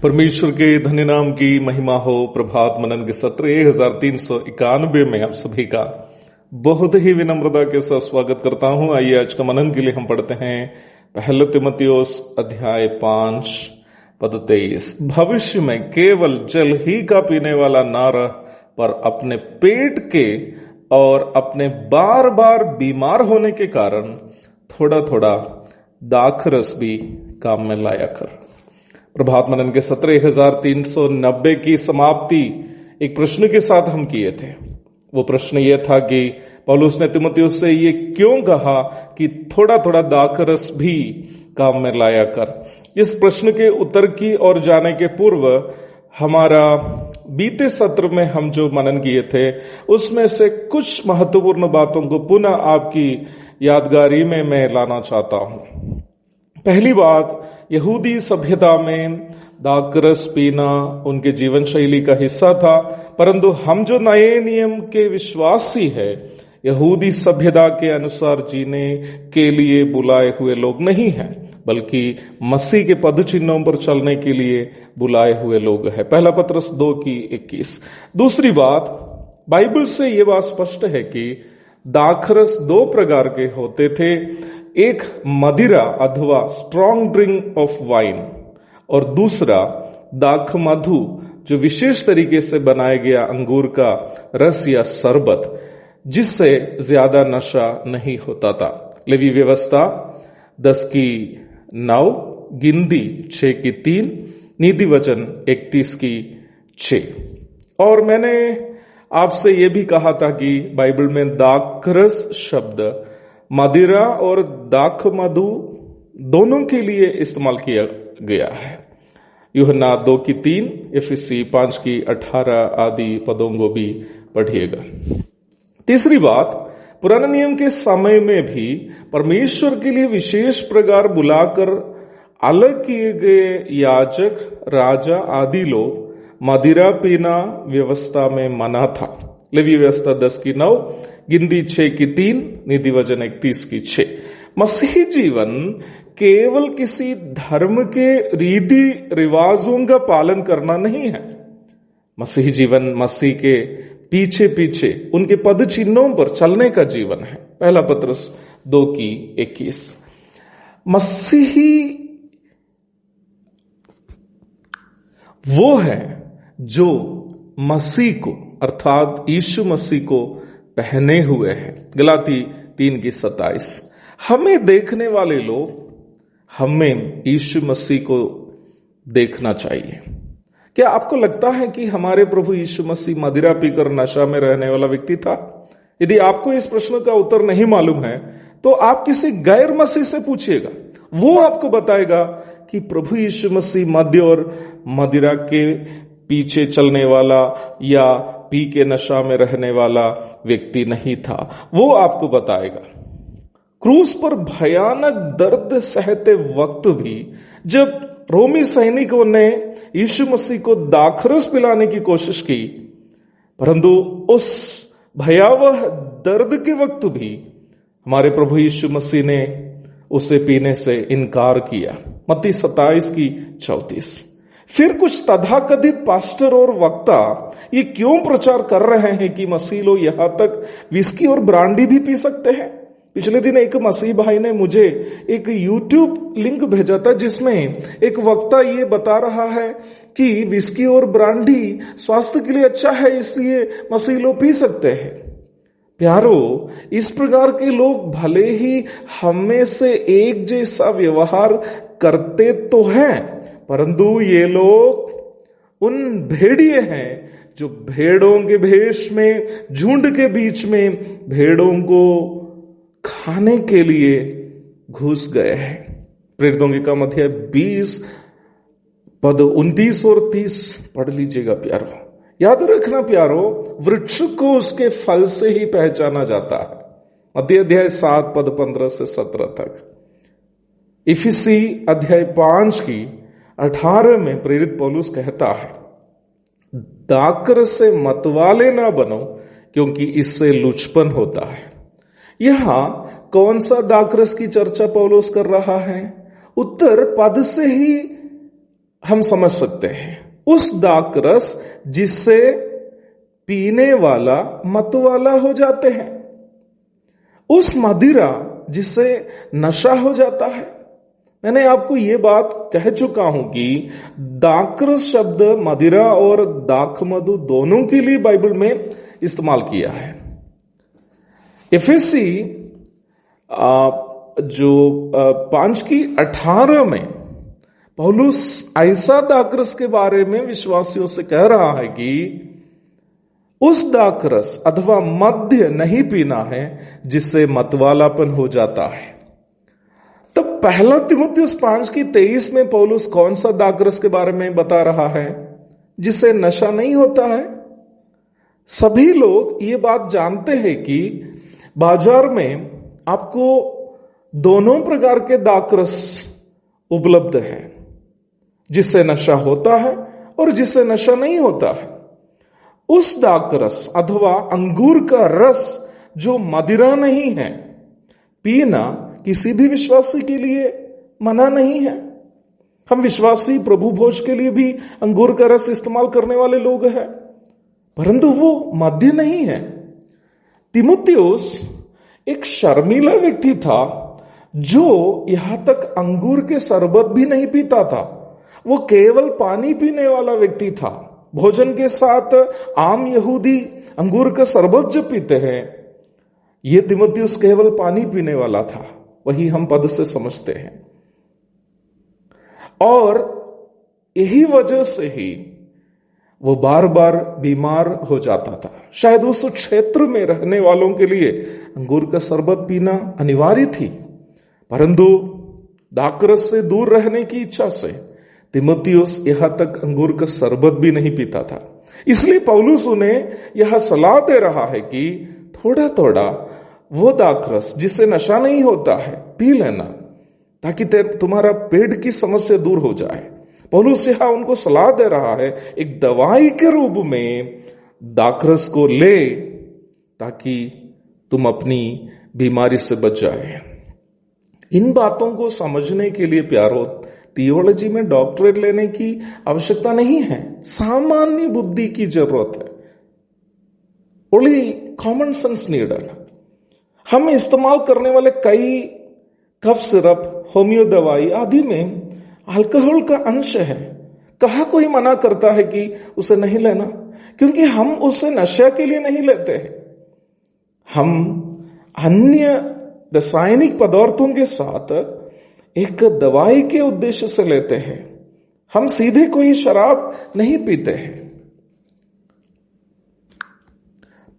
परमेश्वर के धन्य नाम की महिमा हो। प्रभात मनन के सत्र 1391 में आप सभी का बहुत ही विनम्रता के साथ स्वागत करता हूं। आइए आज का मनन के लिए हम पढ़ते हैं पहला तीमुथियुस अध्याय 5 पद 23। भविष्य में केवल जल ही का पीने वाला ना रह, पर अपने पेट के और अपने बार बार बीमार होने के कारण थोड़ा थोड़ा दाखरस भी काम में लाया कर। प्रभात मनन के सत्र 1390 की समाप्ति एक प्रश्न के साथ हम किए थे। वो प्रश्न ये था कि पौलुस ने तीमुथियुस से ये क्यों कहा कि थोड़ा थोड़ा दाखरस भी काम में लाया कर। इस प्रश्न के उत्तर की ओर जाने के पूर्व हमारा बीते सत्र में हम जो मनन किए थे उसमें से कुछ महत्वपूर्ण बातों को पुनः आपकी यादगारी में मैं लाना चाहता हूं। पहली बात, यहूदी सभ्यता में दाखरस पीना उनके जीवन शैली का हिस्सा था, परंतु हम जो नए नियम के विश्वासी है यहूदी सभ्यता के अनुसार जीने के लिए बुलाए हुए लोग नहीं हैं, बल्कि मसीह के पद चिन्हों पर चलने के लिए बुलाए हुए लोग हैं। पहला पत्रस 2:21। दूसरी बात, बाइबल से ये बात स्पष्ट है कि दाखरस दो प्रकार के होते थे। एक मदिरा अथवा स्ट्रॉन्ग ड्रिंक ऑफ वाइन, और दूसरा दाख मधु जो विशेष तरीके से बनाया गया अंगूर का रस या शरबत, जिससे ज्यादा नशा नहीं होता था। लेवी व्यवस्था 10:9, गिनती 6:3, नीति वचन 31:6। और मैंने आपसे यह भी कहा था कि बाइबल में दाखरस शब्द मदिरा और दाख मधु दोनों के लिए इस्तेमाल किया गया है। यूहन्ना 2:3, एफएससी 5:18 आदि पदों को भी पढ़िएगा। तीसरी बात, पुराने नियम के समय में भी परमेश्वर के लिए विशेष प्रकार बुलाकर अलग किए गए याजक, राजा आदि लोग मदिरा पीना व्यवस्था में मना था। लेवी व्यवस्था 10:9, गिनती 6:3, नीति वचन 31:6। मसीही जीवन केवल किसी धर्म के रीति रिवाजों का पालन करना नहीं है। मसीही जीवन मसीह के पीछे पीछे उनके पद चिन्हों पर चलने का जीवन है। पहला पत्रस 2:21। मसीही वो है जो मसीह को अर्थात यीशु मसीह को पहने हुए हैं। गलाती 3:27। हमें देखने वाले लोग हमें यीशु मसीह को देखना चाहिए। क्या आपको लगता है कि हमारे प्रभु यीशु मसीह मदिरा पीकर नशा में रहने वाला व्यक्ति था? यदि आपको इस प्रश्न का उत्तर नहीं मालूम है तो आप किसी गैर मसीह से पूछिएगा, वो आपको बताएगा कि प्रभु यीशु मसीह मद्य और मदिरा के पीछे चलने वाला या पी के नशा में रहने वाला व्यक्ति नहीं था। वो आपको बताएगा। क्रूस पर भयानक दर्द सहते वक्त भी जब रोमी सैनिकों ने यीशु मसीह को दाखरस पिलाने की कोशिश की, परंतु उस भयावह दर्द के वक्त भी हमारे प्रभु यीशु मसीह ने उसे पीने से इनकार किया। मत्ती 27:34। फिर कुछ तथाकथित पास्टर और वक्ता ये क्यों प्रचार कर रहे हैं कि मसीह लोग यहां तक विस्की और ब्रांडी भी पी सकते हैं? पिछले दिन एक मसीह भाई ने मुझे एक YouTube लिंक भेजा था जिसमें एक वक्ता ये बता रहा है कि विस्की और ब्रांडी स्वास्थ्य के लिए अच्छा है, इसलिए मसीह लोग पी सकते हैं। प्यारो, इस प्रकार के लोग भले ही हमें से एक जैसा व्यवहार करते तो हैं, परंतु ये लोग उन भेड़िए हैं जो भेड़ों के भेष में झुंड के बीच में भेड़ों को खाने के लिए घुस गए हैं। प्रेरितों के काम अध्याय 20 पद 29 और 30 पढ़ लीजिएगा प्यारो। याद रखना प्यारो, वृक्ष को उसके फल से ही पहचाना जाता है। मत्ती अध्याय 7 पद 15 से 17 तक। इफिसी अध्याय 5:18 में प्रेरित पौलुस कहता है, दाखरस से मतवाले ना बनो क्योंकि इससे लुचपन होता है। यहां कौन सा दाखरस की चर्चा पौलुस कर रहा है? उत्तर पद से ही हम समझ सकते हैं। उस दाखरस जिससे पीने वाला मतवाला हो जाते हैं, उस मदिरा जिससे नशा हो जाता है। मैंने आपको यह बात कह चुका हूं कि दाखरस शब्द मदिरा और दाखमधु दोनों के लिए बाइबल में इस्तेमाल किया है। एफेसी जो 5:18 में पौलुस ऐसा दाखरस के बारे में विश्वासियों से कह रहा है कि उस दाखरस अथवा मद्य नहीं पीना है जिससे मतवालापन हो जाता है। तब पहला तीमुथियुस 5:23 में पौलुस कौन सा दाखरस के बारे में बता रहा है जिससे नशा नहीं होता है? सभी लोग ये बात जानते हैं कि बाजार में आपको दोनों प्रकार के दाखरस उपलब्ध है, जिससे नशा होता है और जिससे नशा नहीं होता है। उस दाखरस अथवा अंगूर का रस जो मदिरा नहीं है, पीना किसी भी विश्वासी के लिए मना नहीं है। हम विश्वासी प्रभु भोज के लिए भी अंगूर का रस इस्तेमाल करने वाले लोग हैं, परंतु वो मद्य नहीं है। तीमुथियुस एक शर्मीला व्यक्ति था जो यहां तक अंगूर के शरबत भी नहीं पीता था। वो केवल पानी पीने वाला व्यक्ति था। भोजन के साथ आम यहूदी अंगूर का शरबत जो पीते हैं, ये तीमुथियुस केवल पानी पीने वाला था। वही हम पद से समझते हैं। और यही वजह से ही वो बार बार बीमार हो जाता था। शायद उस क्षेत्र में रहने वालों के लिए अंगूर का शरबत पीना अनिवार्य थी, परंतु दाखरस से दूर रहने की इच्छा से तीमुथियुस यहां तक अंगूर का शरबत भी नहीं पीता था। इसलिए पौलुस उन्हें यह सलाह दे रहा है कि थोड़ा थोड़ा वो दाखरस जिससे नशा नहीं होता है पी लेना, ताकि तुम्हारा पेट की समस्या दूर हो जाए। पौलुस यहां उनको सलाह दे रहा है एक दवाई के रूप में दाखरस को ले, ताकि तुम अपनी बीमारी से बच जाए। इन बातों को समझने के लिए प्यारो, थियोलॉजी में डॉक्टरेट लेने की आवश्यकता नहीं है। सामान्य बुद्धि की जरूरत है। Only common sense needed. हम इस्तेमाल करने वाले कई कफ सिरप, होम्यो दवाई आदि में अल्कोहल का अंश है। कहा कोई मना करता है कि उसे नहीं लेना, क्योंकि हम उसे नशा के लिए नहीं लेते हैं। हम अन्य रासायनिक पदार्थों के साथ एक दवाई के उद्देश्य से लेते हैं। हम सीधे कोई शराब नहीं पीते हैं।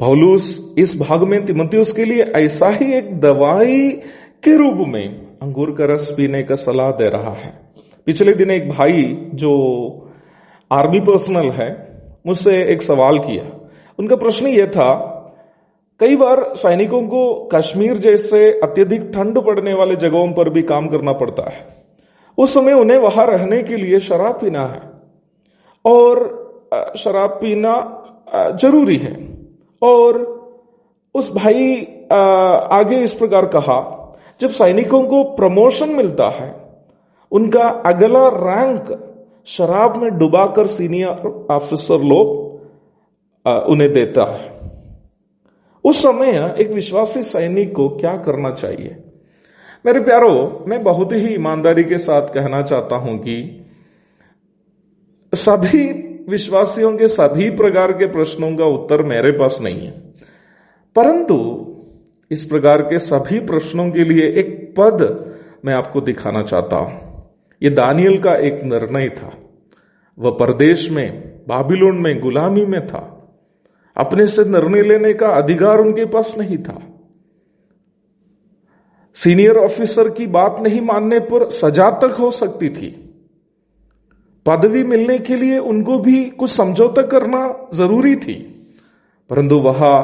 पौलुस इस भाग में तीमुथियुस के लिए ऐसा ही एक दवाई के रूप में अंगूर का रस पीने का सलाह दे रहा है। पिछले दिन एक भाई जो आर्मी पर्सनल है मुझसे एक सवाल किया। उनका प्रश्न यह था, कई बार सैनिकों को कश्मीर जैसे अत्यधिक ठंड पड़ने वाले जगहों पर भी काम करना पड़ता है। उस समय उन्हें वहां रहने के लिए शराब पीना है और शराब पीना जरूरी है। और उस भाई आगे इस प्रकार कहा, जब सैनिकों को प्रमोशन मिलता है, उनका अगला रैंक शराब में डुबाकर सीनियर ऑफिसर लोग उन्हें देता है। उस समय एक विश्वासी सैनिक को क्या करना चाहिए? मेरे प्यारो, मैं बहुत ही ईमानदारी के साथ कहना चाहता हूं कि सभी विश्वासियों के सभी प्रकार के प्रश्नों का उत्तर मेरे पास नहीं है, परंतु इस प्रकार के सभी प्रश्नों के लिए एक पद मैं आपको दिखाना चाहता हूं। यह दानियल का एक निर्णय था। वह परदेश में बाबिलोन में गुलामी में था। अपने से निर्णय लेने का अधिकार उनके पास नहीं था। सीनियर ऑफिसर की बात नहीं मानने पर सजा तक हो सकती थी। पदवी मिलने के लिए उनको भी कुछ समझौता करना जरूरी थी, परंतु वहां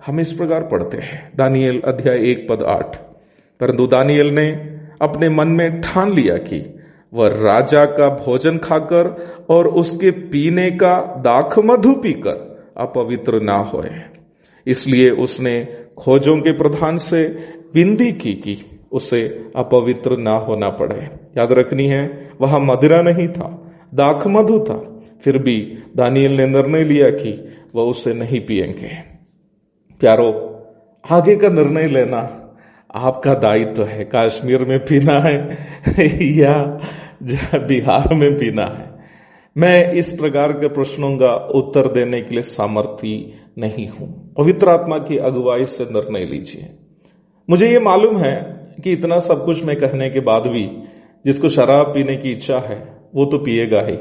हम इस प्रकार पढ़ते हैं, दानियल अध्याय 1:8। परंतु दानियल ने अपने मन में ठान लिया कि वह राजा का भोजन खाकर और उसके पीने का दाखमधु पीकर अपवित्र ना होए। इसलिए उसने खोजों के प्रधान से विनती की कि उसे अपवित्र ना होना पड़े। याद रखनी है, वहां मदिरा नहीं था, दाख मधु था, फिर भी दानियल ने निर्णय लिया कि वह उसे नहीं पिएंगे। प्यारो, आगे का निर्णय लेना आपका दायित्व है। कश्मीर में पीना है या बिहार में पीना है, मैं इस प्रकार के प्रश्नों का उत्तर देने के लिए सामर्थ्य नहीं हूं। पवित्र आत्मा की अगुवाई से निर्णय लीजिए। मुझे ये मालूम है कि इतना सब कुछ मैं कहने के बाद भी जिसको शराब पीने की इच्छा है वो तो पिएगा ही,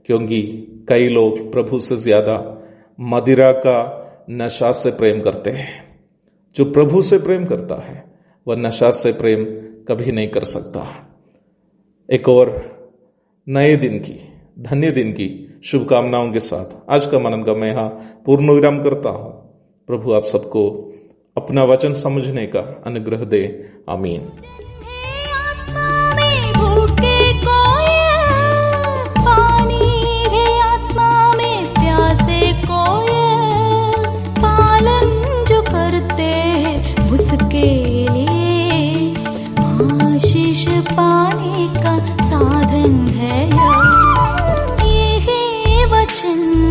क्योंकि कई लोग प्रभु से ज्यादा मदिरा का नशा से प्रेम करते हैं। जो प्रभु से प्रेम करता है वह नशा से प्रेम कभी नहीं कर सकता। एक और नए दिन की, धन्य दिन की शुभकामनाओं के साथ आज का मनन का मैं यहां पूर्ण विराम करता हूं। प्रभु आप सबको अपना वचन समझने का अनुग्रह दे। आमीन। पाने का साधन है ये वचन